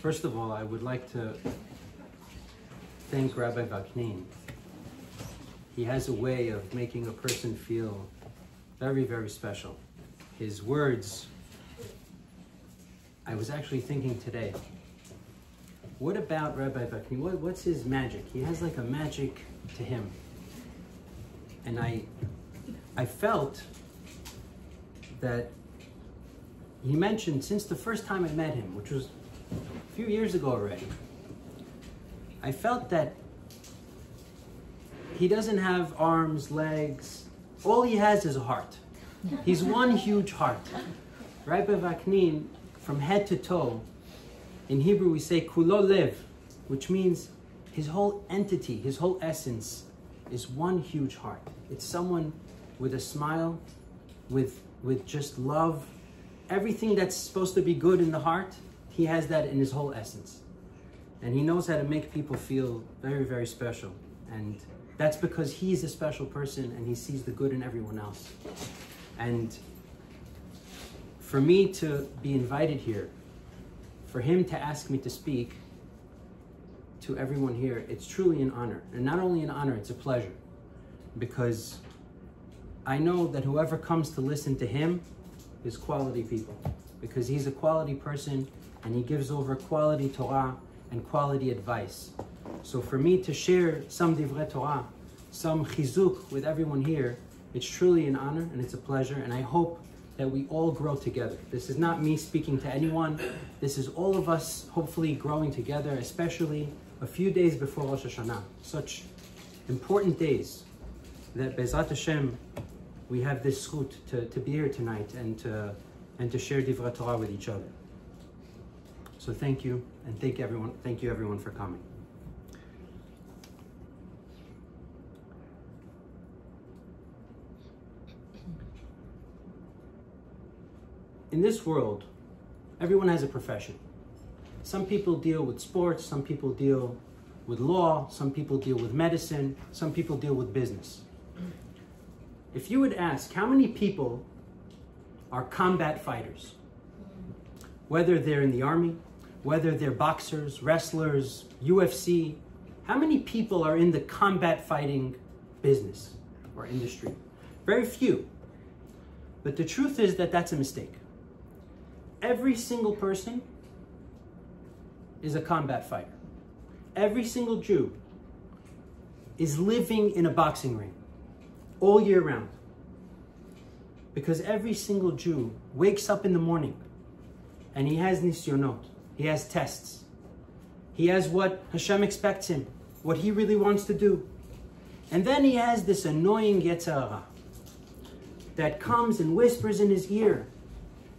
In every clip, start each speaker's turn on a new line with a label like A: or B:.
A: First of all, I would like to thank Rabbi Vaknin. He has a way of making a person feel very, very special. His words, I was actually thinking today, what about Rabbi Vaknin? What's his magic? He has like a magic to him. And I felt that he mentioned since the first time I met him, which was a few years ago already, I felt that he doesn't have arms, legs. All he has is a heart. He's one huge heart. Rabbi Vaknin, from head to toe, in Hebrew we say kulo lev, which means his whole entity, his whole essence is one huge heart. It's someone with a smile, with just love. Everything that's supposed to be good in the heart, he has that in his whole essence. And he knows how to make people feel very, very special. And that's because he's a special person and he sees the good in everyone else. And for me to be invited here, for him to ask me to speak to everyone here, it's truly an honor. And not only an honor, it's a pleasure. Because I know that whoever comes to listen to him is quality people. Because he's a quality person and he gives over quality Torah and quality advice. So for me to share some divrei Torah, some chizuk with everyone here, it's truly an honor and it's a pleasure, and I hope that we all grow together. This is not me speaking to anyone. This is all of us hopefully growing together, especially a few days before Rosh Hashanah. Such important days that Be'ezrat Hashem, we have this zchut to be here tonight and to share divrei Torah with each other. So thank you, and thank you everyone for coming. In this world, everyone has a profession. Some people deal with sports, some people deal with law, some people deal with medicine, some people deal with business. If you would ask how many people are combat fighters, whether they're in the army, whether they're boxers, wrestlers, UFC, how many people are in the combat fighting business or industry? Very few. But the truth is that that's a mistake. Every single person is a combat fighter. Every single Jew is living in a boxing ring all year round. Because every single Jew wakes up in the morning and he has nisyonot. He has tests. He has what Hashem expects him, what he really wants to do. And then he has this annoying Yetzer Hara that comes and whispers in his ear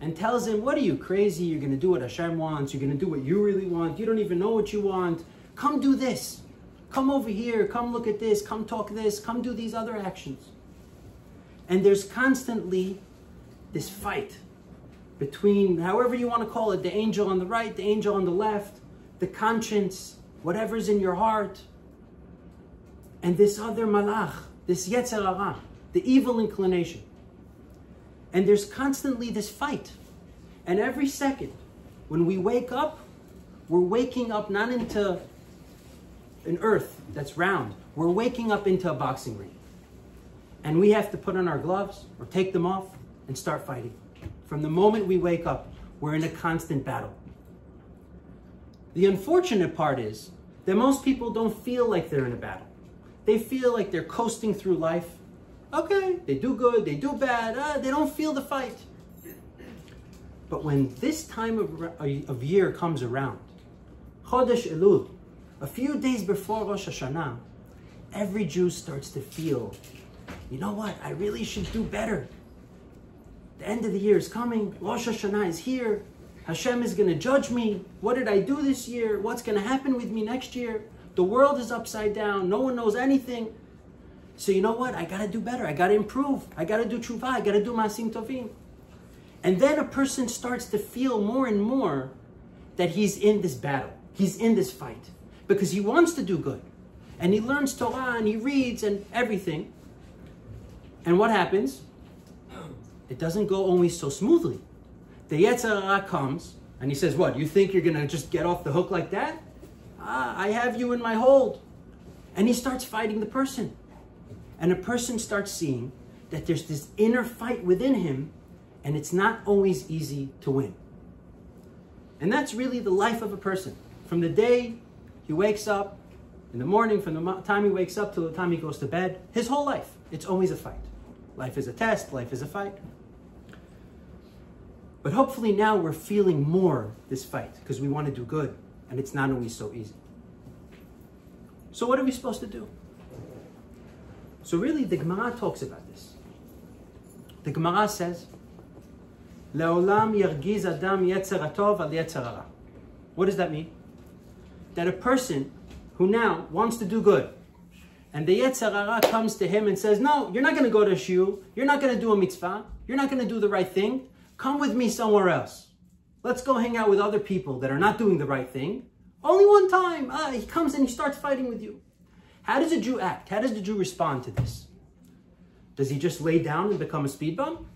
A: and tells him, what are you, crazy? You're going to do what Hashem wants. You're going to do what you really want. You don't even know what you want. Come do this. Come over here. Come look at this. Come talk this. Come do these other actions. And there's constantly this fight between, however you want to call it, the angel on the right, the angel on the left, the conscience, whatever's in your heart, and this other malach, this Yetzer Hara, the evil inclination. And there's constantly this fight. And every second, when we wake up, we're waking up not into an earth that's round. We're waking up into a boxing ring. And we have to put on our gloves or take them off and start fighting. From the moment we wake up, we're in a constant battle. The unfortunate part is that most people don't feel like they're in a battle. They feel like they're coasting through life. Okay, they do good, they do bad, they don't feel the fight. But when this time of year comes around, Chodesh Elul, a few days before Rosh Hashanah, every Jew starts to feel, you know what, I really should do better. The end of the year is coming, Rosh Hashanah is here, Hashem is going to judge me. What did I do this year? What's going to happen with me next year? The world is upside down, no one knows anything. So you know what? I got to do better. I got to improve. I got to do tshuva. I got to do maasim tovim. And then a person starts to feel more and more that he's in this battle. He's in this fight because he wants to do good. And he learns Torah and he reads and everything. And what happens? It doesn't go always so smoothly. The Yetzer Hara comes And he says, what, you think you're going to just get off the hook like that? I have you in my hold. And he starts fighting the person. And a person starts seeing that there's this inner fight within him, and it's not always easy to win. And that's really the life of a person. From the day he wakes up, in the morning, from the time he wakes up till the time he goes to bed, his whole life, it's always a fight. Life is a test, life is a fight. But hopefully now we're feeling more this fight because we want to do good, and it's not always so easy. So what are we supposed to do? So really the Gemara talks about this. The Gemara says, Le'olam yargiz adam yetzer hatov al yetzer hara. What does that mean? That a person who now wants to do good, and the yetzer hara comes to him and says, no, you're not going to go to shiur, you're not going to do a mitzvah, you're not going to do the right thing, come with me somewhere else. Let's go hang out with other people that are not doing the right thing. Only one time, he comes and he starts fighting with you. How does a Jew act? How does the Jew respond to this? Does he just lay down and become a speed bump?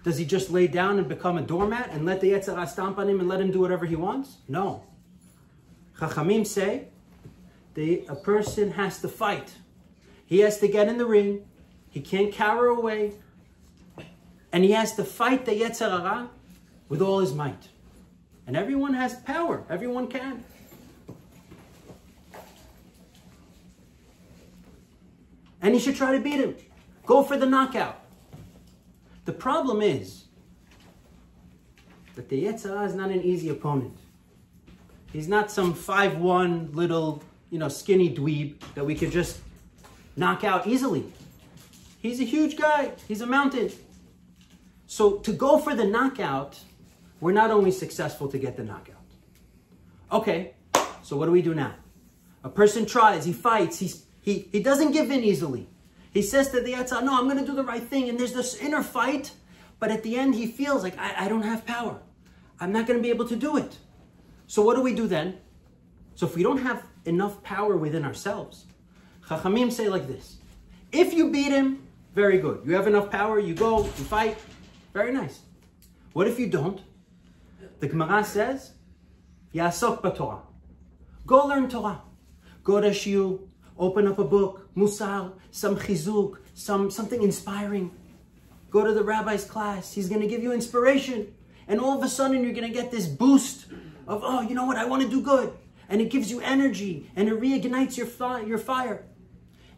A: Does he just lay down and become a doormat and let the yetzer hara stomp on him and let him do whatever he wants? No. Chachamim say a person has to fight. He has to get in the ring. He can't cower away. And he has to fight the yetzer hara with all his might. And everyone has power. Everyone can. And he should try to beat him. Go for the knockout. The problem is that the yetzer hara is not an easy opponent. He's not some 5'1" little, skinny dweeb that we could just knock out easily. He's a huge guy. He's a mountain. So to go for the knockout, we're not only successful to get the knockout. Okay, so what do we do now? A person tries, he fights, he doesn't give in easily. He says to the yetzer hara, no, I'm going to do the right thing. And there's this inner fight, but at the end he feels like, I don't have power. I'm not going to be able to do it. So what do we do then? So if we don't have enough power within ourselves, Chachamim say like this. If you beat him, very good. You have enough power, you go, you fight, very nice. What if you don't? The Gemara says, Yasok b'Torah. Go learn Torah. Go to shiur, open up a book, musar, some chizuk, something inspiring. Go to the rabbi's class. He's going to give you inspiration. And all of a sudden you're going to get this boost of, oh, you know what, I want to do good. And it gives you energy and it reignites your fire.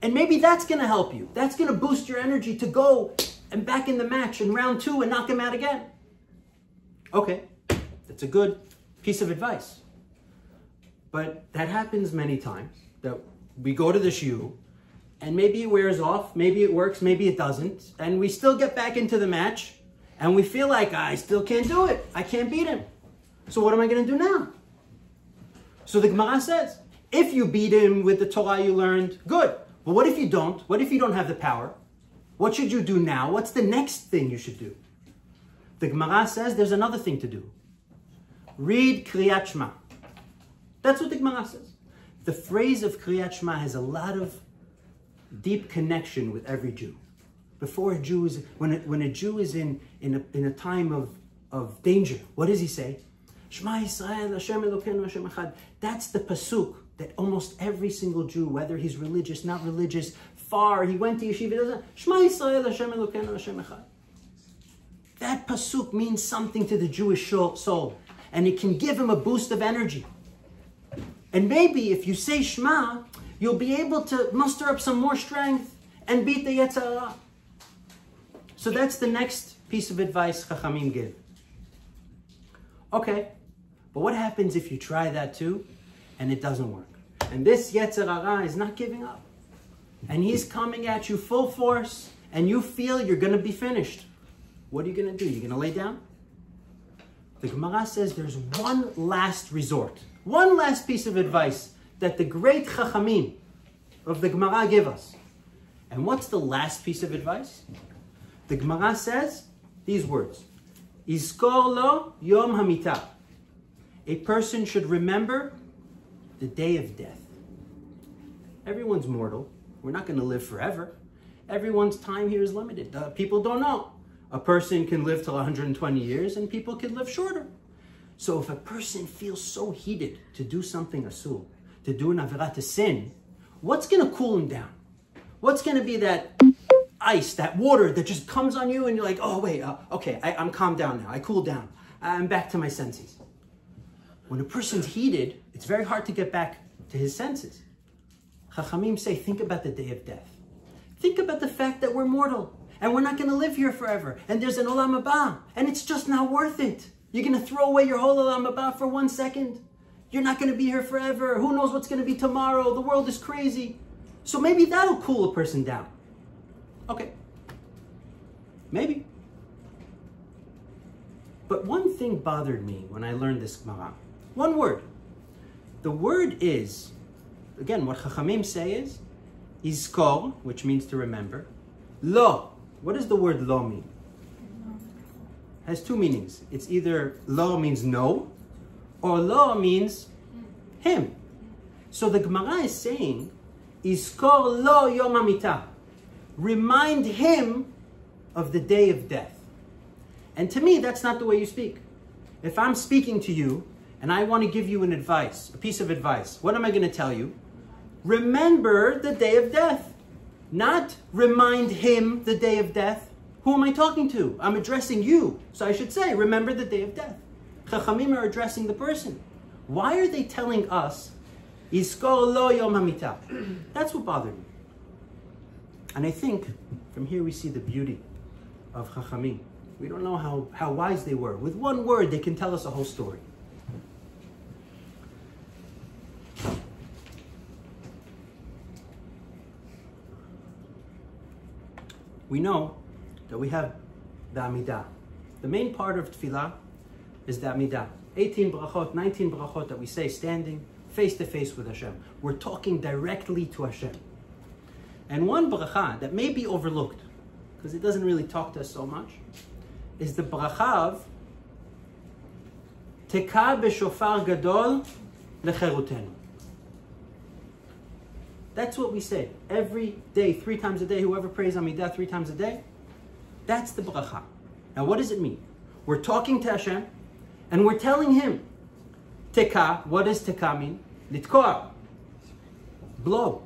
A: And maybe that's going to help you. That's going to boost your energy to go and back in the match in round 2 and knock him out again. Okay, that's a good piece of advice. But that happens many times, that we go to the shiur and maybe it wears off, maybe it works, maybe it doesn't. And we still get back into the match and we feel like I still can't do it. I can't beat him. So what am I going to do now? So the Gemara says, if you beat him with the Torah you learned, good. But what if you don't? What if you don't have the power? What should you do now? What's the next thing you should do? The Gemara says there's another thing to do. Read Kriyat Shema. That's what the Gemara says. The phrase of Kriyat Shema has a lot of deep connection with every Jew. Before a Jew is, when a Jew is in a time of danger, what does he say? Shema Yisrael, Hashem Elokeinu, Hashem Echad. That's the pasuk that almost every single Jew, whether he's religious, not religious, far, he went to yeshiva, doesn't. Shema Yisrael, Hashem Elokeinu, Hashem Echad. That pasuk means something to the Jewish soul, and it can give him a boost of energy. And maybe if you say Shema, you'll be able to muster up some more strength and beat the yetzer hara. So that's the next piece of advice Chachamim give. Okay, but what happens if you try that too and it doesn't work? And this yetzer hara is not giving up. And he's coming at you full force and you feel you're going to be finished. What are you going to do? You're going to lay down? The Gemara says there's one last resort, one last piece of advice that the great Chachamim of the Gemara give us. And what's the last piece of advice? The Gemara says these words. Izkor lo yom hamita. A person should remember the day of death. Everyone's mortal. We're not going to live forever. Everyone's time here is limited. People don't know. A person can live till 120 years and people can live shorter. So if a person feels so heated to do something asur, to do an avirah, to sin, what's going to cool him down? What's going to be that ice, that water that just comes on you and you're like, oh wait, okay, I'm calmed down now. I cooled down. I'm back to my senses. When a person's heated, it's very hard to get back to his senses. Chachamim say, think about the day of death. Think about the fact that we're mortal and we're not going to live here forever. And there's an olam haba and it's just not worth it. You're going to throw away your whole olam haba for 1 second. You're not going to be here forever. Who knows what's going to be tomorrow? The world is crazy. So maybe that'll cool a person down. Okay. Maybe. But one thing bothered me when I learned this Gemara. One word. The word is, again, what Chachamim say is, izkor, which means to remember. Lo. What does the word lo mean? It has two meanings. It's either lo means no, or lo means him. So the Gemara is saying, izkor lo yom hamitah. Remind him of the day of death. And to me, that's not the way you speak. If I'm speaking to you and I want to give you an advice, a piece of advice, what am I going to tell you? Remember the day of death. Not remind him the day of death. Who am I talking to? I'm addressing you. So I should say, remember the day of death. Chachamim are addressing the person. Why are they telling us, Yizkor lo yom hamitah? That's what bothered me. And I think from here we see the beauty of Chachamim. We don't know how wise they were. With one word, they can tell us a whole story. We know that we have the Amidah. The main part of Tefillah is the Amidah. 18 brachot, 19 brachot that we say standing face to face with Hashem. We're talking directly to Hashem. And one bracha that may be overlooked, because it doesn't really talk to us so much, is the bracha of Teka b'shofar gadol lecherutenu. That's what we say every day, 3 times a day. Whoever prays Amidah 3 times a day, that's the bracha. Now what does it mean? We're talking to Hashem and we're telling him, Teka, what does Teka mean? Litkoa, blow.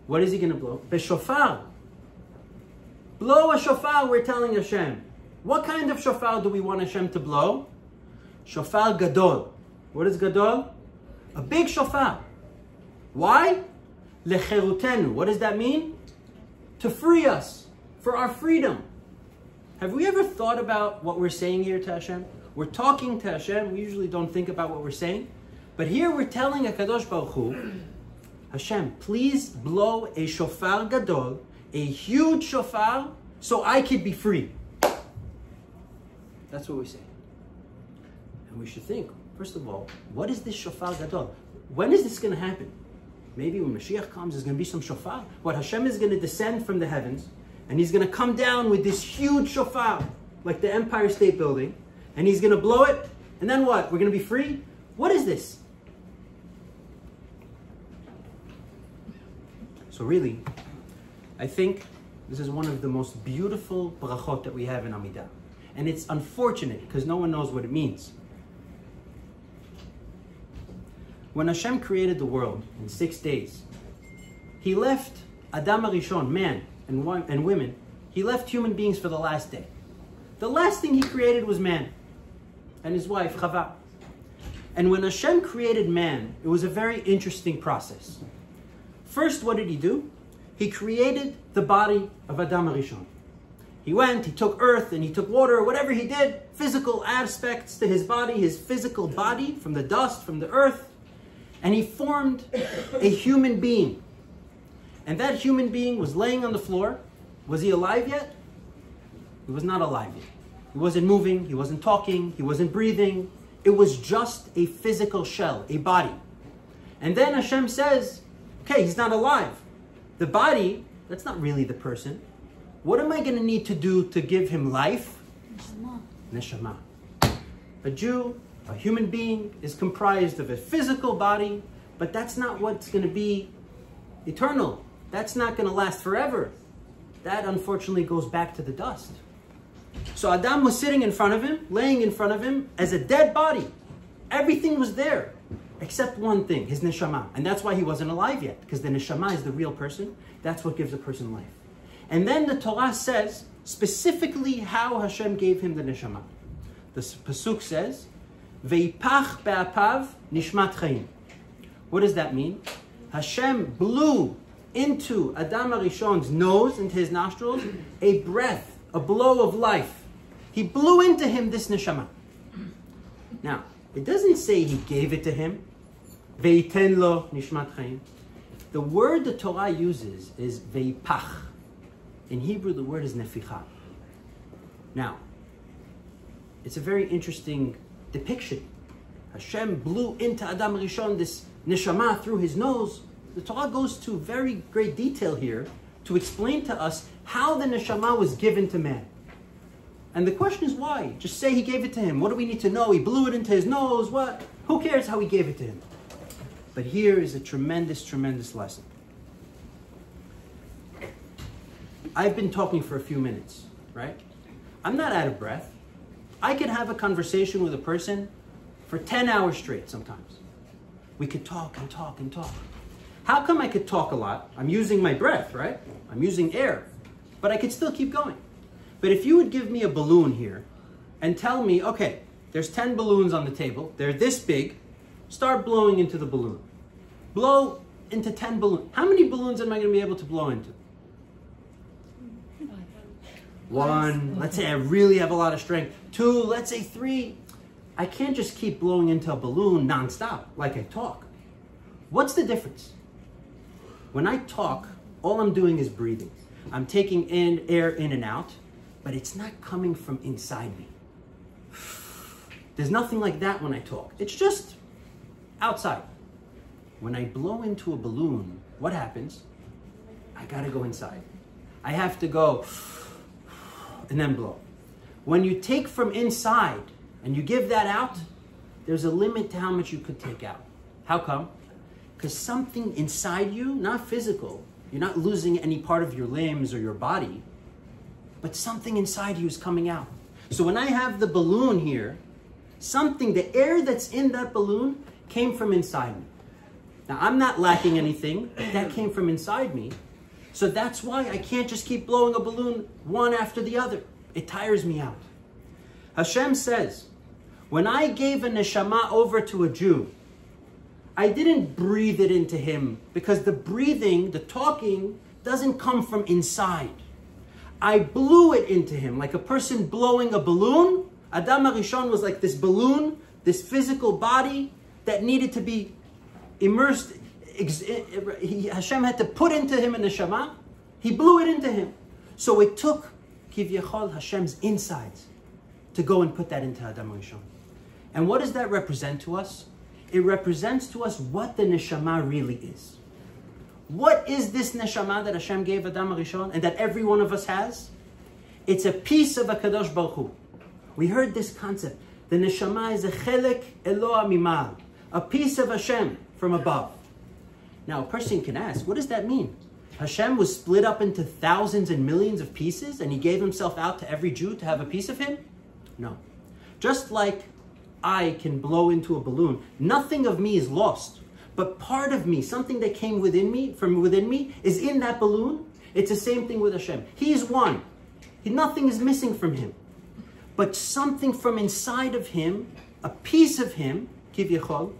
A: What is he going to blow? B'shofar. Blow a shofar, we're telling Hashem. What kind of shofar do we want Hashem to blow? Shofar gadol. What is gadol? A big shofar. Why? Lecherutenu. What does that mean? To free us, for our freedom. Have we ever thought about what we're saying here to Hashem? We're talking to Hashem. We usually don't think about what we're saying. But here we're telling HaKadosh Baruch Hu, Hashem, please blow a shofar gadol, a huge shofar, so I could be free. That's what we say. And we should think, first of all, what is this shofar gadol? When is this going to happen? Maybe when Mashiach comes, there's going to be some shofar. What, Hashem is going to descend from the heavens, and he's going to come down with this huge shofar, like the Empire State Building, and he's going to blow it, and then what? We're going to be free? What is this? So really, I think this is one of the most beautiful brachot that we have in Amidah. And it's unfortunate because no one knows what it means. When Hashem created the world in 6 days, he left Adam HaRishon, man and women, he left human beings for the last day. The last thing he created was man and his wife, Chava. And when Hashem created man, it was a very interesting process. First, what did he do? He created the body of Adam HaRishon. He went, he took earth and he took water, whatever he did, physical aspects to his body, his physical body from the dust, from the earth, and he formed a human being. And that human being was laying on the floor. Was he alive yet? He was not alive yet. He wasn't moving, he wasn't talking, he wasn't breathing. It was just a physical shell, a body. And then Hashem says, okay, he's not alive. The body, that's not really the person. What am I going to need to do to give him life? Neshama. A Jew, a human being, is comprised of a physical body, but that's not what's going to be eternal. That's not going to last forever. That unfortunately goes back to the dust. So Adam was sitting in front of him, laying in front of him as a dead body. Everything was there, except one thing, his neshama. And that's why he wasn't alive yet, because the neshama is the real person. That's what gives a person life. And then the Torah says specifically how Hashem gave him the neshama. The pasuk says, "Veipach be'apav nishmat chayim." What does that mean? Hashem blew into Adam HaRishon's nose, into his nostrils, a breath, a blow of life. He blew into him this neshama. Now, it doesn't say he gave it to him. Ve'iten lo nishmat chayim. The word the Torah uses is veipach. In Hebrew, the word is neficha. Now, it's a very interesting depiction. Hashem blew into Adam HaRishon this neshama through his nose. The Torah goes to very great detail here to explain to us how the neshama was given to man. And the question is why? Just say he gave it to him. What do we need to know? He blew it into his nose. What? Who cares how he gave it to him? But here is a tremendous, tremendous lesson. I've been talking for a few minutes, right? I'm not out of breath. I could have a conversation with a person for 10 hours straight sometimes. We could talk and talk and talk. How come I could talk a lot? I'm using my breath, right? I'm using air, but I could still keep going. But if you would give me a balloon here and tell me, okay, there's 10 balloons on the table. They're this big. Start blowing into the balloon. Blow into 10 balloons. How many balloons am I going to be able to blow into? 1. Let's say I really have a lot of strength. 2. Let's say 3. I can't just keep blowing into a balloon nonstop like I talk. What's the difference? When I talk, all I'm doing is breathing. I'm taking in air in and out, but it's not coming from inside me. There's nothing like that when I talk. It's just outside. When I blow into a balloon, what happens? I gotta go inside. I have to go and then blow. When you take from inside and you give that out, there's a limit to how much you could take out. How come? Because something inside you, not physical, you're not losing any part of your limbs or your body, but something inside you is coming out. So when I have the balloon here, the air that's in that balloon came from inside me. Now, I'm not lacking anything. That came from inside me. So that's why I can't just keep blowing a balloon one after the other. It tires me out. Hashem says, when I gave a neshama over to a Jew, I didn't breathe it into him because the breathing, the talking, doesn't come from inside. I blew it into him like a person blowing a balloon. Adam HaRishon was like this balloon, this physical body that needed to be immersed. Hashem had to put into him a neshama. He blew it into him. So it took Kivyachol Hashem's insides to go and put that into Adam HaRishon. And what does that represent to us? It represents to us what the neshama really is. What is this neshama that Hashem gave Adam HaRishon and that every one of us has? It's a piece of HaKadosh Baruch Hu. We heard this concept. The neshama is a chelek Eloah mimal, a piece of Hashem from above. Now, a person can ask, what does that mean? Hashem was split up into thousands and millions of pieces and he gave himself out to every Jew to have a piece of him? No. Just like I can blow into a balloon, nothing of me is lost. But part of me, something that came from within me, is in that balloon. It's the same thing with Hashem. He is one. Nothing is missing from him. But something from inside of him, a piece of him, Kivyachol,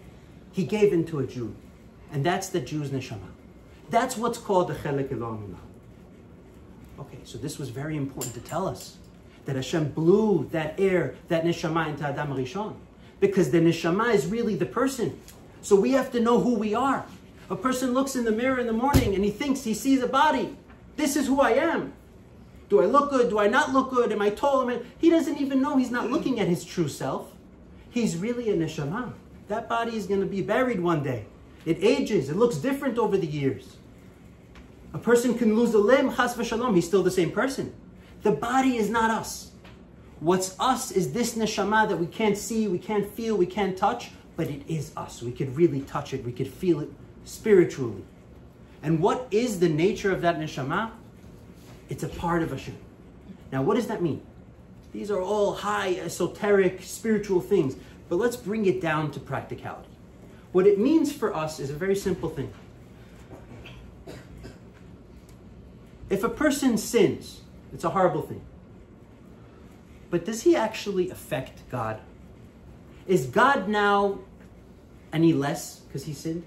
A: he gave into a Jew. And that's the Jew's neshama. That's what's called the chelek Eloah mimal. Okay, so this was very important to tell us that Hashem blew that air, that neshama into Adam HaRishon. Because the neshama is really the person. So we have to know who we are. A person looks in the mirror in the morning and he sees a body. This is who I am. Do I look good? Do I not look good? Am I tall? He doesn't even know he's not looking at his true self. He's really a neshama. That body is going to be buried one day. It ages. It looks different over the years. A person can lose a limb, chas v'shalom. He's still the same person. The body is not us. What's us is this neshama that we can't see, we can't feel, we can't touch, but it is us. We could really touch it. We could feel it spiritually. And what is the nature of that neshama? It's a part of Hashem. Now, what does that mean? These are all high, esoteric, spiritual things. But let's bring it down to practicality. What it means for us is a very simple thing. If a person sins, it's a horrible thing. But does he actually affect God? Is God now any less because he sinned?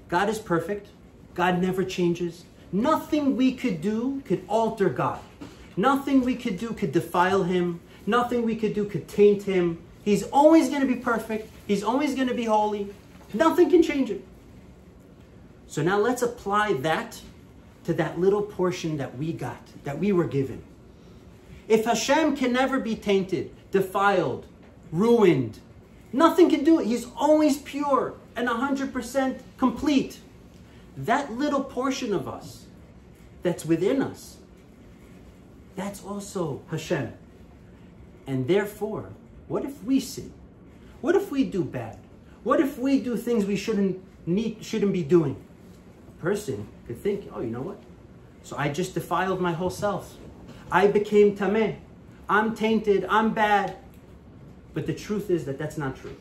A: God is perfect. God never changes. Nothing we could do could alter God. Nothing we could do could defile him. Nothing we could do could taint him. He's always going to be perfect. He's always going to be holy. Nothing can change it. So now let's apply that to that little portion that we got, that we were given. If Hashem can never be tainted, defiled, ruined, nothing can do it. He's always pure and 100% complete. That little portion of us that's within us, that's also Hashem. And therefore, what if we sin? What if we do bad? What if we do things we shouldn't be doing? A person could think, oh, you know what? So I just defiled my whole self. I became tameh. I'm tainted. I'm bad. But the truth is that that's not true.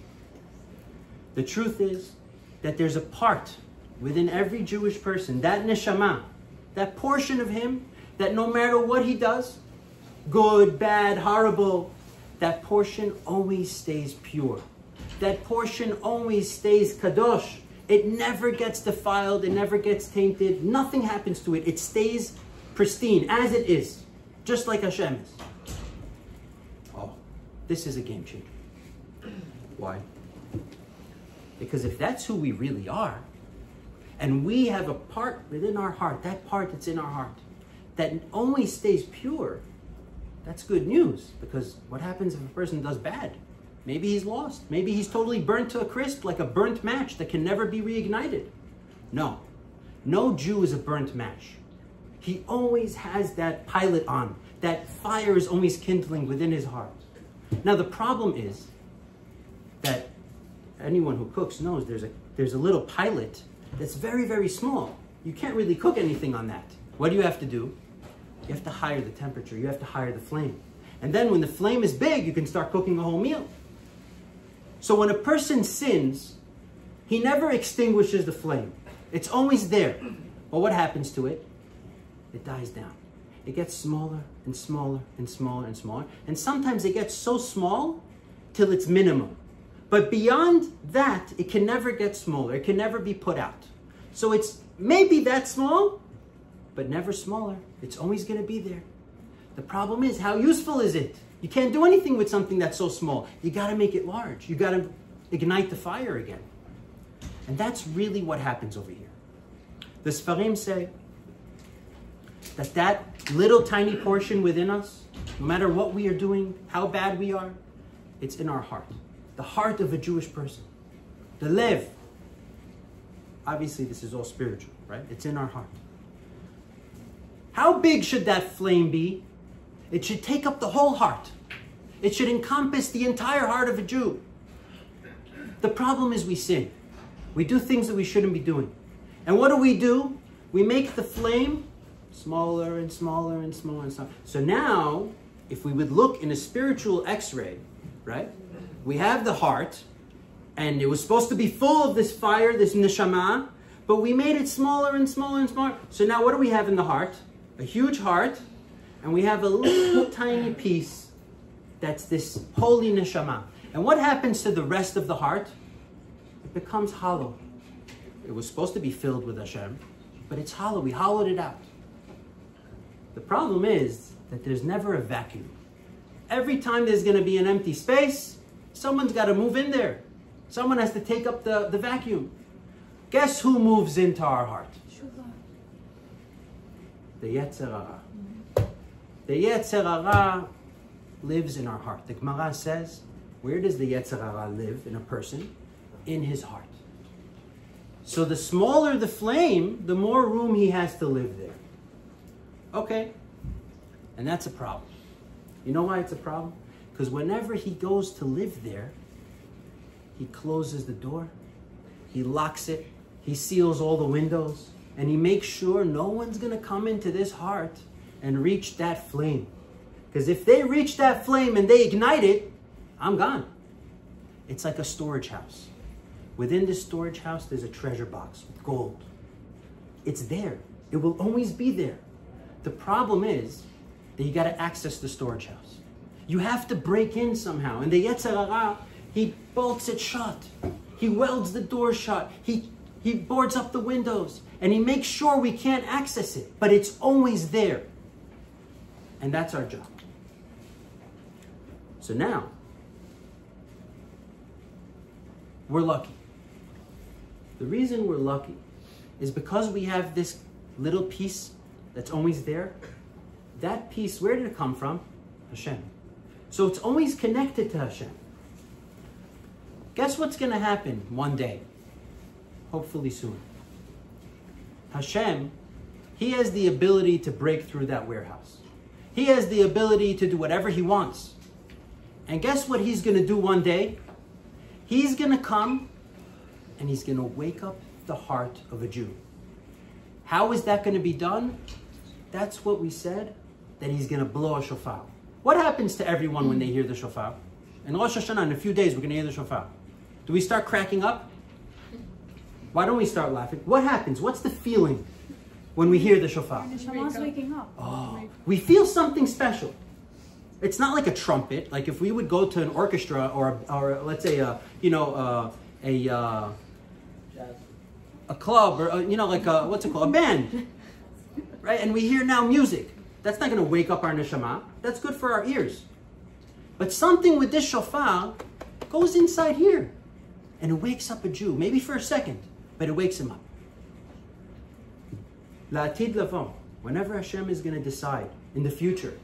A: The truth is that there's a part within every Jewish person, that neshama, that portion of him, that no matter what he does, good, bad, horrible, that portion always stays pure. That portion always stays kadosh. It never gets defiled. It never gets tainted. Nothing happens to it. It stays pristine as it is, just like Hashem is. Oh, this is a game changer. Why? Because if that's who we really are, and we have a part within our heart, that part that's in our heart, that always stays pure, that's good news. Because what happens if a person does bad? Maybe he's lost. Maybe he's totally burnt to a crisp, like a burnt match that can never be reignited. No. No Jew is a burnt match. He always has that pilot on. That fire is always kindling within his heart. Now the problem is that anyone who cooks knows there's a little pilot that's very, very small. You can't really cook anything on that. What do you have to do? You have to higher the temperature. You have to higher the flame. And then when the flame is big, you can start cooking a whole meal. So when a person sins, he never extinguishes the flame. It's always there. But what happens to it? It dies down. It gets smaller and smaller and smaller and smaller. And sometimes it gets so small till it's minimum. But beyond that, it can never get smaller. It can never be put out. So it's maybe that small, but never smaller. It's always going to be there. The problem is, how useful is it? You can't do anything with something that's so small. You got to make it large. You got to ignite the fire again. And that's really what happens over here. The Sfarim say that little tiny portion within us, no matter what we are doing, how bad we are, it's in our heart. The heart of a Jewish person. The lev. Obviously, this is all spiritual, right? It's in our heart. How big should that flame be? It should take up the whole heart. It should encompass the entire heart of a Jew. The problem is we sin. We do things that we shouldn't be doing. And what do? We make the flame smaller and smaller and smaller and smaller. So now, if we would look in a spiritual x-ray, right? We have the heart, and it was supposed to be full of this fire, this neshama, but we made it smaller and smaller and smaller. So now what do we have in the heart? A huge heart, and we have a little tiny piece that's this holy neshama. And what happens to the rest of the heart? It becomes hollow. It was supposed to be filled with Hashem, but it's hollow. We hollowed it out. The problem is that there's never a vacuum. Every time there's going to be an empty space, someone's got to move in there. Someone has to take up the vacuum. Guess who moves into our heart? The Yetzer Hara. The Yetzer Hara lives in our heart. The Gemara says, where does the Yetzer Hara live in a person? In his heart. So the smaller the flame, the more room he has to live there. Okay. And that's a problem. You know why it's a problem? Because whenever he goes to live there, he closes the door, he locks it, he seals all the windows, and he makes sure no one's going to come into this heart and reach that flame. Because if they reach that flame and they ignite it, I'm gone. It's like a storage house. Within this storage house, there's a treasure box with gold. It's there. It will always be there. The problem is that you got to access the storage house. You have to break in somehow. And the Yetzer Hara, he bolts it shut. He welds the door shut. He boards up the windows. And he makes sure we can't access it. But it's always there. And that's our job. So now, we're lucky. The reason we're lucky is because we have this little piece that's always there. That piece, where did it come from? Hashem. So it's always connected to Hashem. Guess what's going to happen one day? Hopefully soon. Hashem, he has the ability to break through that warehouse. He has the ability to do whatever he wants. And guess what he's going to do one day? He's going to come and he's going to wake up the heart of a Jew. How is that going to be done? That's what we said, that he's going to blow a shofar. What happens to everyone when they hear the shofar? In Rosh Hashanah, in a few days, we're going to hear the shofar. Do we start cracking up? Why don't we start laughing? What happens? What's the feeling when we hear the shofar?
B: The shaman's waking up.
A: Oh, we feel something special. It's not like a trumpet. Like if we would go to an orchestra or let's say a club or like what's it called, a band, right? And we hear now music. That's not going to wake up our neshama. That's good for our ears. But something with this shofar goes inside here, and it wakes up a Jew. Maybe for a second, but it wakes him up. La'atid lavo. Whenever Hashem is going to decide in the future,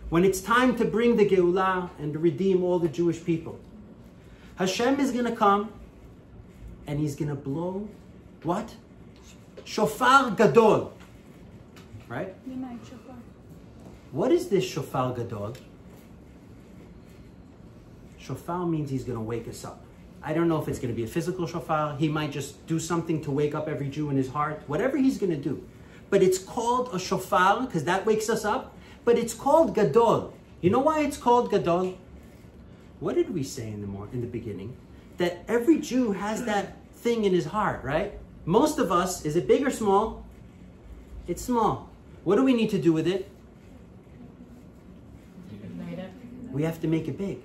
A: when it's time to bring the Geulah and to redeem all the Jewish people, Hashem is going to come and he's going to blow what? Shofar gadol. Right?
B: Midnight shofar.
A: What is this shofar gadol? Shofar means he's going to wake us up. I don't know if it's going to be a physical shofar. He might just do something to wake up every Jew in his heart. Whatever he's going to do. But it's called a shofar because that wakes us up. But it's called gadol. You know why it's called gadol? What did we say in the beginning? That every Jew has that thing in his heart, right? Most of us, is it big or small? It's small. What do we need to do with it? We have to make it big.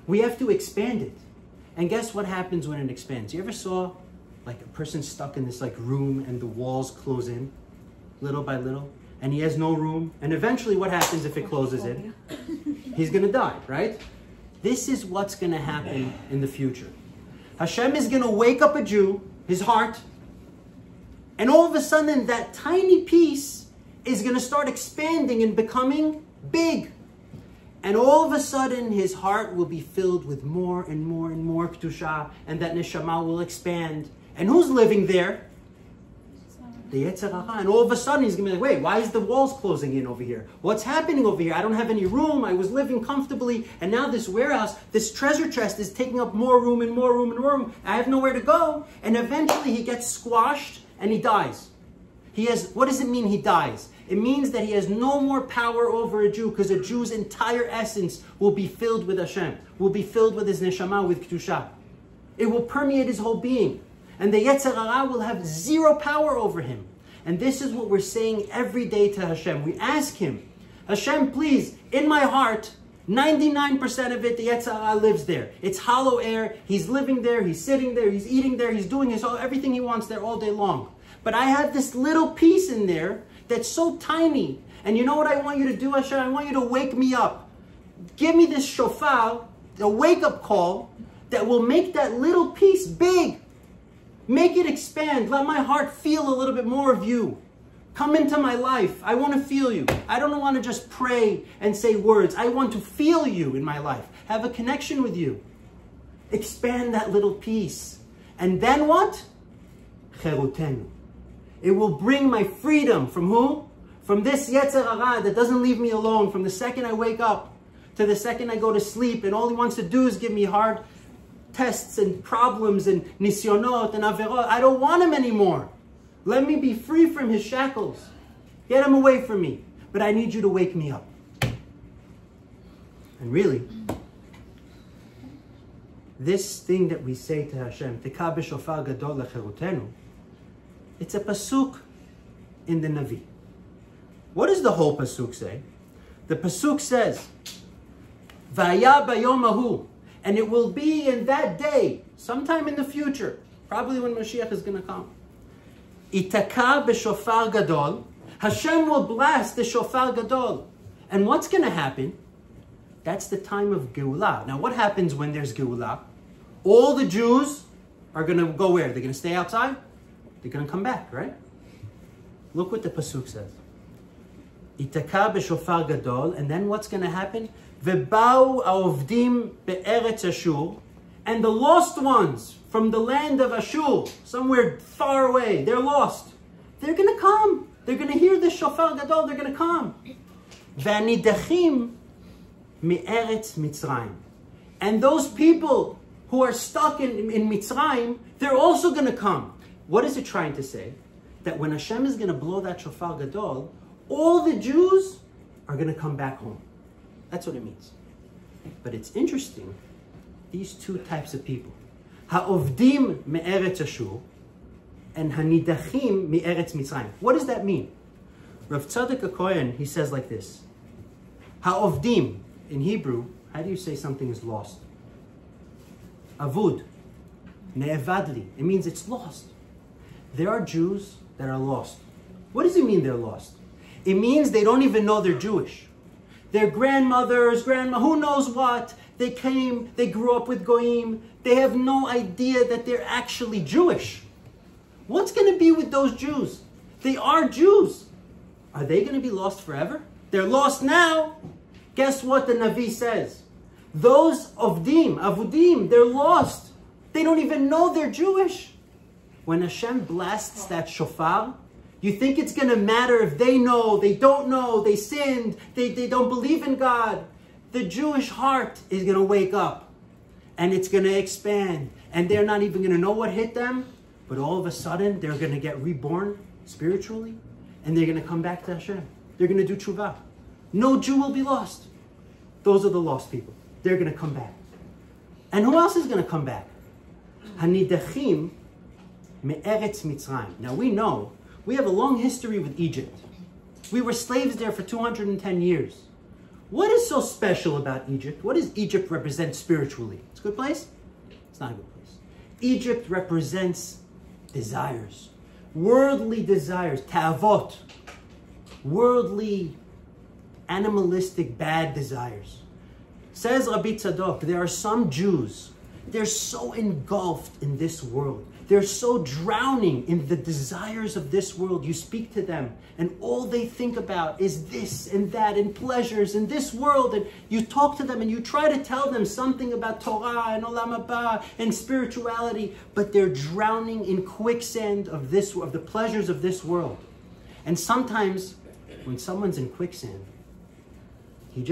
A: We have to expand it. And guess what happens when it expands? You ever saw like a person stuck in this like room and the walls close in little by little and he has no room? And eventually what happens if it closes in? He's going to die, right? This is what's going to happen in the future. Hashem is going to wake up a Jew, his heart, and all of a sudden that tiny piece is going to start expanding and becoming big. And all of a sudden, his heart will be filled with more and more and more Kedusha, and that neshama will expand. And who's living there? The Yetzer Hara. And all of a sudden, he's going to be like, wait, why is the walls closing in over here? What's happening over here? I don't have any room. I was living comfortably, and now this warehouse, this treasure chest is taking up more room and more room and more room. I have nowhere to go. And eventually, he gets squashed, and he dies. What does it mean he dies? It means that he has no more power over a Jew because a Jew's entire essence will be filled with Hashem, will be filled with his neshama, with Kedusha. It will permeate his whole being. And the Yetzer Hara will have zero power over him. And this is what we're saying every day to Hashem. We ask him, Hashem, please, in my heart, 99% of it, the Yetzer Hara lives there. It's hollow air. He's living there. He's sitting there. He's eating there. He's doing everything he wants there all day long. But I have this little piece in there that's so tiny. And you know what I want you to do, Hashem? I want you to wake me up. Give me this shofar, a wake-up call that will make that little piece big. Make it expand. Let my heart feel a little bit more of you. Come into my life. I want to feel you. I don't want to just pray and say words. I want to feel you in my life. Have a connection with you. Expand that little piece. And then what? Cherutenu. It will bring my freedom from who? From this Yetzer Hara that doesn't leave me alone. From the second I wake up to the second I go to sleep, and all he wants to do is give me hard tests and problems and nisyonot and averot. I don't want him anymore. Let me be free from his shackles. Get him away from me. But I need you to wake me up. And really, this thing that we say to Hashem, Tika b'shofar gadol lecherutenu, it's a pasuk in the Navi. What does the whole pasuk say? The pasuk says, Vaya bayom ahu, and it will be in that day, sometime in the future, probably when Mashiach is going to come. Itaka b'shofar gadol, Hashem will blast the shofar gadol. And what's going to happen? That's the time of Geulah. Now, what happens when there's Geulah? All the Jews are going to go where? They're going to stay outside? They're going to come back, right? Look what the pasuk says. Itaka b'shofar gadol, and then what's going to happen? V'bau ha'ovdim be'eretz Ashur, and the lost ones from the land of Ashur, somewhere far away, they're lost. They're going to come. They're going to hear the shofar gadol. They're going to come. V'anidachim mi'eretz Mitzrayim, and those people who are stuck in Mitzrayim, they're also going to come. What is it trying to say? That when Hashem is going to blow that shofar gadol, all the Jews are going to come back home. That's what it means. But it's interesting, these two types of people, ha'ovdim me'eretz Ashur and hanidachim mi'eretz Mitzrayim. What does that mean? Rav Tzadok HaKohen, he says like this, ha'ovdim, in Hebrew, how do you say something is lost? Avud, ne'evadli, it means it's lost. There are Jews that are lost. What does it mean they're lost? It means they don't even know they're Jewish. Their grandmothers, who knows what, they came, they grew up with Goyim, they have no idea that they're actually Jewish. What's going to be with those Jews? They are Jews. Are they going to be lost forever? They're lost now. Guess what the Navi says? Those avudim, they're lost. They don't even know they're Jewish. When Hashem blasts that shofar, you think it's going to matter if they know, they don't know, they sinned, they don't believe in God. The Jewish heart is going to wake up and it's going to expand, and they're not even going to know what hit them, but all of a sudden they're going to get reborn spiritually and they're going to come back to Hashem. They're going to do tshuva. No Jew will be lost. Those are the lost people. They're going to come back. And who else is going to come back? Hanidachim me'eretz Mitzrayim. Now we know, we have a long history with Egypt. We were slaves there for 210 years. What is so special about Egypt? What does Egypt represent spiritually? It's a good place? It's not a good place. Egypt represents desires. Worldly desires. Ta'avot. Worldly, animalistic, bad desires. Says Rabbi Tzadok, there are some Jews, they're so engulfed in this world. They're so drowning in the desires of this world. You speak to them and all they think about is this and that and pleasures in this world. And you talk to them and you try to tell them something about Torah and Olam Haba and spirituality, but they're drowning in quicksand of the pleasures of this world. And sometimes when someone's in quicksand, he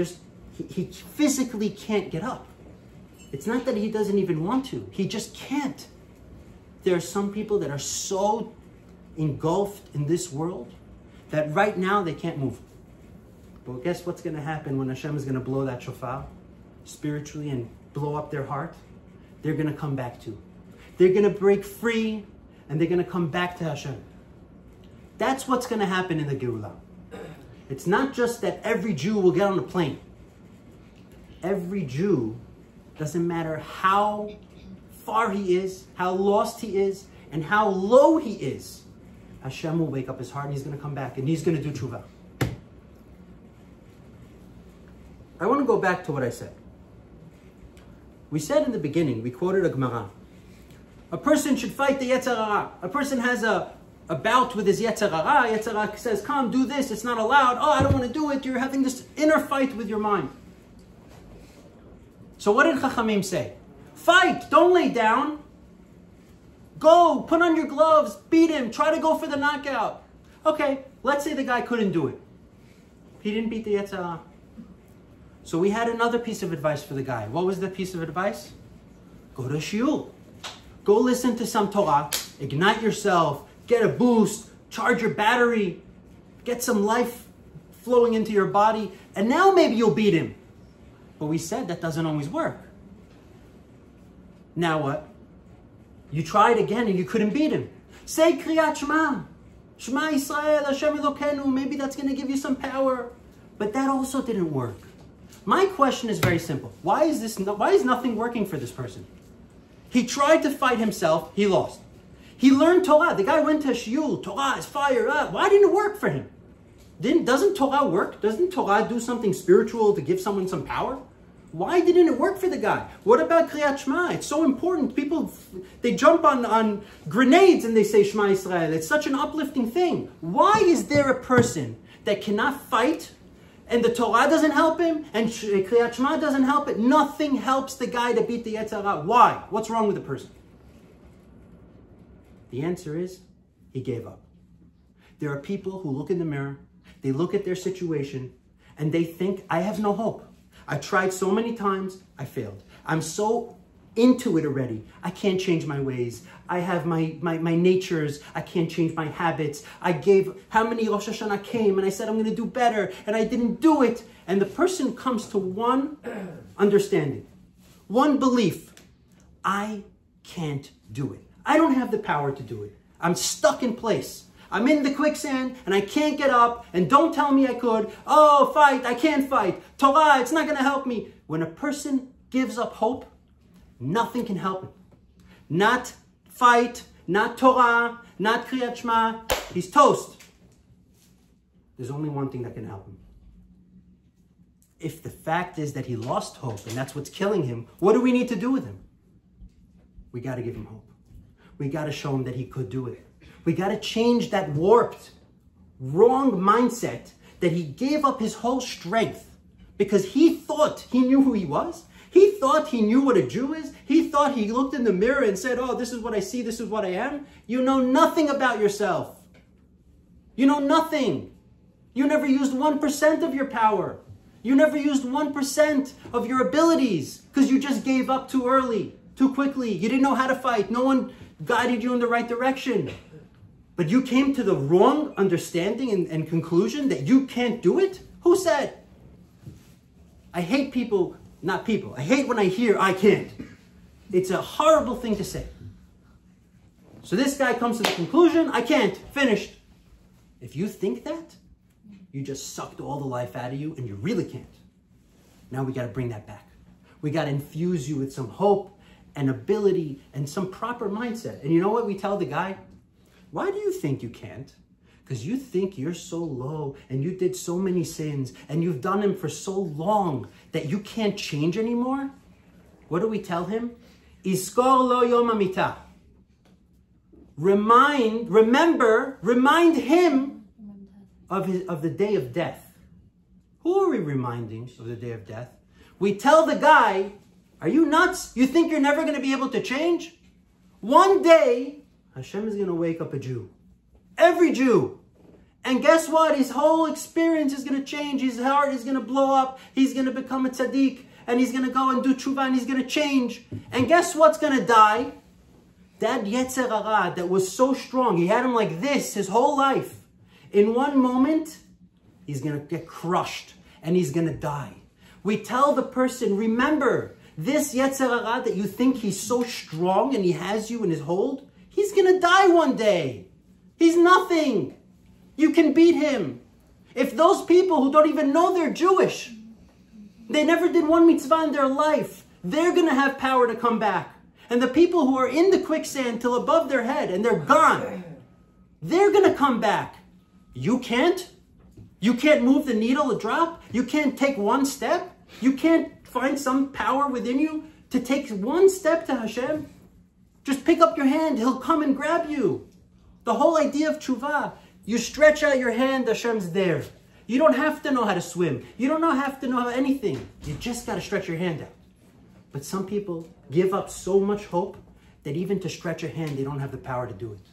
A: physically can't get up. It's not that he doesn't even want to. He just can't. There are some people that are so engulfed in this world that right now they can't move. But guess what's going to happen when Hashem is going to blow that shofar spiritually and blow up their heart? They're going to come back to. They're going to break free and they're going to come back to Hashem. That's what's going to happen in the Geulah. It's not just that every Jew will get on a plane. Every Jew, doesn't matter how far he is, how lost he is, and how low he is, Hashem will wake up his heart and he's going to come back and he's going to do tshuva. I want to go back to what I said. We said in the beginning, we quoted a Gemara. A person should fight the Yetzer Hara. A person has a bout with his Yetzer Hara. Yetzer Hara says, come, do this, it's not allowed. Oh, I don't want to do it. You're having this inner fight with your mind. So what did Chachamim say? Fight, don't lay down. Go, put on your gloves, beat him, try to go for the knockout. Okay, let's say the guy couldn't do it. He didn't beat the Yetzer Hara. So we had another piece of advice for the guy. What was the piece of advice? Go to shiur. Go listen to some Torah, ignite yourself, get a boost, charge your battery, get some life flowing into your body, and now maybe you'll beat him. But we said that doesn't always work. Now what? You tried again and you couldn't beat him. Say Kriyat Shema. Shema Yisrael, Hashem Elokeinu. Maybe that's going to give you some power. But that also didn't work. My question is very simple. Why is nothing working for this person? He tried to fight himself. He lost. He learned Torah. The guy went to Shiur. Torah is fire up. Why didn't it work for him? Doesn't Torah work? Doesn't Torah do something spiritual to give someone some power? Why didn't it work for the guy? What about Kriyat Shema? It's so important. People, they jump on grenades and they say Shema Yisrael. It's such an uplifting thing. Why is there a person that cannot fight and the Torah doesn't help him and Kriyat Shema doesn't help it? Nothing helps the guy to beat the Yetzer Hara. Why? What's wrong with the person? The answer is he gave up. There are people who look in the mirror, they look at their situation, and they think, I have no hope. I tried so many times, I failed. I'm so into it already. I can't change my ways. I have my natures. I can't change my habits. I gave, how many Rosh Hashanah came and I said I'm going to do better and I didn't do it. And the person comes to one understanding, one belief. I can't do it. I don't have the power to do it. I'm stuck in place. I'm in the quicksand and I can't get up, and don't tell me I could. Oh, fight, I can't fight. Torah, it's not going to help me. When a person gives up hope, nothing can help him. Not fight, not Torah, not Kriyat Shema. He's toast. There's only one thing that can help him. If the fact is that he lost hope and that's what's killing him, what do we need to do with him? We got to give him hope. We got to show him that he could do it. We got to change that warped, wrong mindset that he gave up his whole strength because he thought he knew who he was. He thought he knew what a Jew is. He thought he looked in the mirror and said, oh, this is what I see. This is what I am. You know nothing about yourself. You know nothing. You never used 1% of your power. You never used 1% of your abilities because you just gave up too early, too quickly. You didn't know how to fight. No one guided you in the right direction. But you came to the wrong understanding and conclusion that you can't do it? Who said? I hate people, not people. I hate when I hear I can't. It's a horrible thing to say. So this guy comes to the conclusion, I can't, finished. If you think that, you just sucked all the life out of you and you really can't. Now we got to bring that back. We got to infuse you with some hope and ability and some proper mindset. And you know what we tell the guy? Why do you think you can't? Because you think you're so low and you did so many sins and you've done them for so long that you can't change anymore? What do we tell him? Iskor lo yom hamita. Remind him of the day of death. Who are we reminding of the day of death? We tell the guy, are you nuts? You think you're never going to be able to change? One day, Hashem is going to wake up a Jew. Every Jew. And guess what? His whole experience is going to change. His heart is going to blow up. He's going to become a tzaddik. And he's going to go and do tshuva and he's going to change. And guess what's going to die? That Yetzer Hara that was so strong. He had him like this his whole life. In one moment, he's going to get crushed. And he's going to die. We tell the person, remember, this Yetzer Hara that you think he's so strong and he has you in his hold, he's going to die one day. He's nothing. You can beat him. If those people who don't even know they're Jewish, they never did one mitzvah in their life, they're going to have power to come back. And the people who are in the quicksand till above their head and they're gone, they're going to come back. You can't? You can't move the needle a drop? You can't take one step? You can't find some power within you to take one step to Hashem? Just pick up your hand. He'll come and grab you. The whole idea of tshuva, you stretch out your hand, Hashem's there. You don't have to know how to swim. You don't have to know anything. You just got to stretch your hand out. But some people give up so much hope that even to stretch a hand, they don't have the power to do it.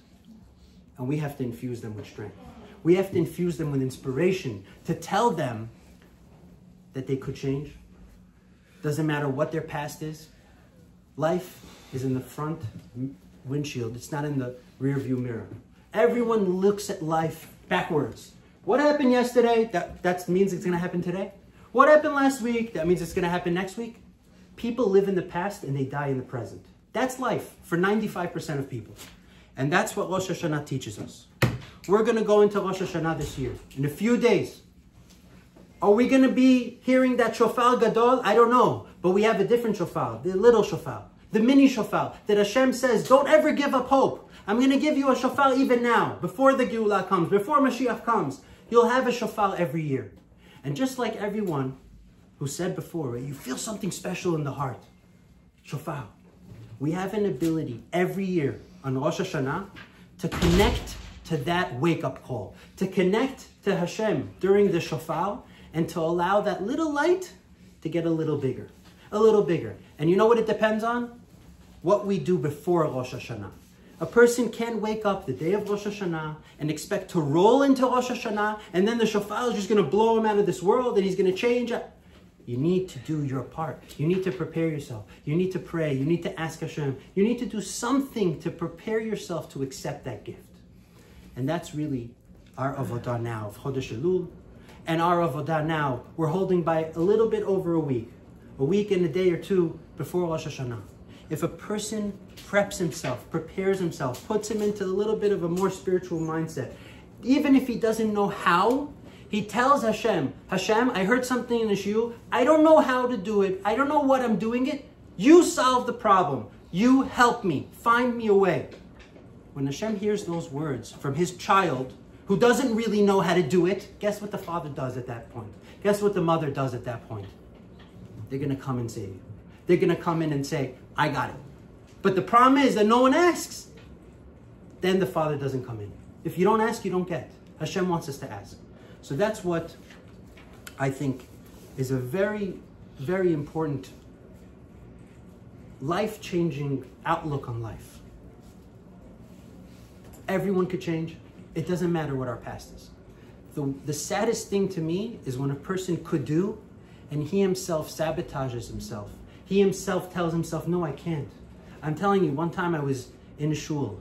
A: And we have to infuse them with strength. We have to infuse them with inspiration to tell them that they could change. Doesn't matter what their past is. Life is in the front windshield. It's not in the rear view mirror. Everyone looks at life backwards. What happened yesterday? That means it's going to happen today. What happened last week? That means it's going to happen next week. People live in the past and they die in the present. That's life for 95% of people. And that's what Rosh Hashanah teaches us. We're going to go into Rosh Hashanah this year, in a few days. Are we going to be hearing that shofar gadol? I don't know. But we have a different shofar, the little shofar, the mini shofar, that Hashem says, don't ever give up hope. I'm going to give you a shofar even now, before the Geulah comes, before Mashiach comes. You'll have a shofar every year. And just like everyone who said before, right, you feel something special in the heart. Shofar. We have an ability every year on Rosh Hashanah to connect to that wake-up call, to connect to Hashem during the shofar, and to allow that little light to get a little bigger. A little bigger. And you know what it depends on? What we do before Rosh Hashanah. A person can't wake up the day of Rosh Hashanah and expect to roll into Rosh Hashanah and then the shofar is just going to blow him out of this world and he's going to change. You need to do your part. You need to prepare yourself. You need to pray. You need to ask Hashem. You need to do something to prepare yourself to accept that gift. And that's really our avodah now of Chodesh Elul. And our avodah now, we're holding by a little bit over a week and a day or two before Rosh Hashanah. If a person preps himself, prepares himself, puts him into a little bit of a more spiritual mindset, even if he doesn't know how, he tells Hashem, Hashem, I heard something in the shiur. I don't know how to do it. I don't know what I'm doing it. You solve the problem. You help me. Find me a way. When Hashem hears those words from his child, who doesn't really know how to do it, guess what the father does at that point? Guess what the mother does at that point? They're going to come and save you. They're going to come in and say, I got it. But the problem is that no one asks. Then the father doesn't come in. If you don't ask, you don't get. Hashem wants us to ask. So that's what I think is a very, very important life-changing outlook on life. Everyone could change. It doesn't matter what our past is. The saddest thing to me is when a person could do and he himself sabotages himself. He himself tells himself, no, I can't. I'm telling you, one time I was in a shul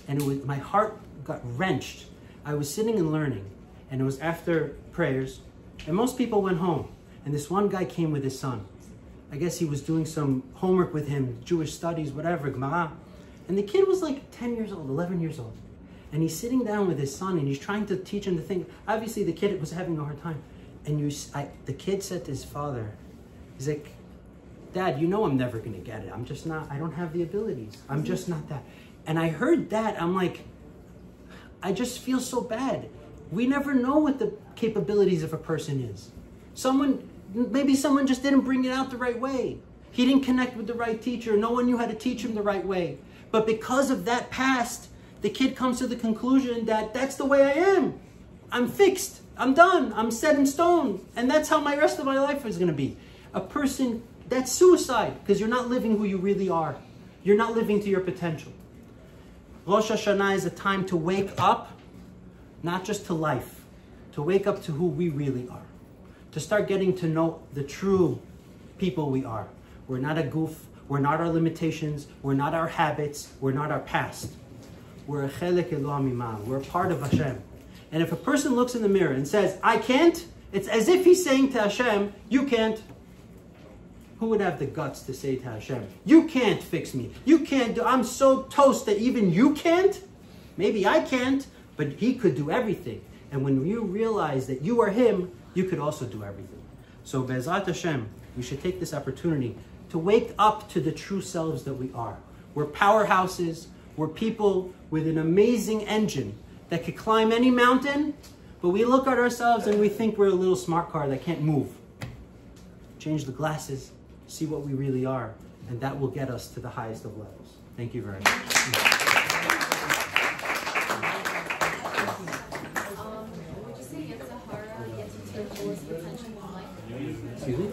A: and my heart got wrenched. I was sitting and learning and it was after prayers and most people went home and this one guy came with his son. I guess he was doing some homework with him, Jewish studies, whatever, Gemara. And the kid was like 10 years old, 11 years old. And he's sitting down with his son and he's trying to teach him the thing. Obviously the kid was having a hard time. And the kid said to his father, he's like, Dad, you know I'm never going to get it. I'm just not, I don't have the abilities. I'm just not that. And I heard that, I'm like, I just feel so bad. We never know what the capabilities of a person is. Maybe someone just didn't bring it out the right way. He didn't connect with the right teacher. No one knew how to teach him the right way. But because of that past, the kid comes to the conclusion that that's the way I am. I'm fixed. I'm done. I'm set in stone. And that's how my rest of my life is going to be. A person, that's suicide because you're not living who you really are. You're not living to your potential. Rosh Hashanah is a time to wake up, not just to life, to wake up to who we really are. To start getting to know the true people we are. We're not a goof. We're not our limitations. We're not our habits. We're not our past. We're a chelek Eloah mimah. We're a part of Hashem. And if a person looks in the mirror and says, I can't, it's as if he's saying to Hashem, you can't. Who would have the guts to say to Hashem, you can't fix me. You can't do, I'm so toast that even you can't? Maybe I can't, but he could do everything. And when you realize that you are him, you could also do everything. So Be'ezrat Hashem, we should take this opportunity to wake up to the true selves that we are. We're powerhouses. We're people with an amazing engine that could climb any mountain, but we look at ourselves and we think we're a little smart car that can't move. Change the glasses, see what we really are, and that will get us to the highest of levels. Thank you very much.
B: Would you say Yetzirah gets into the fullest potential in life?
A: Excuse me?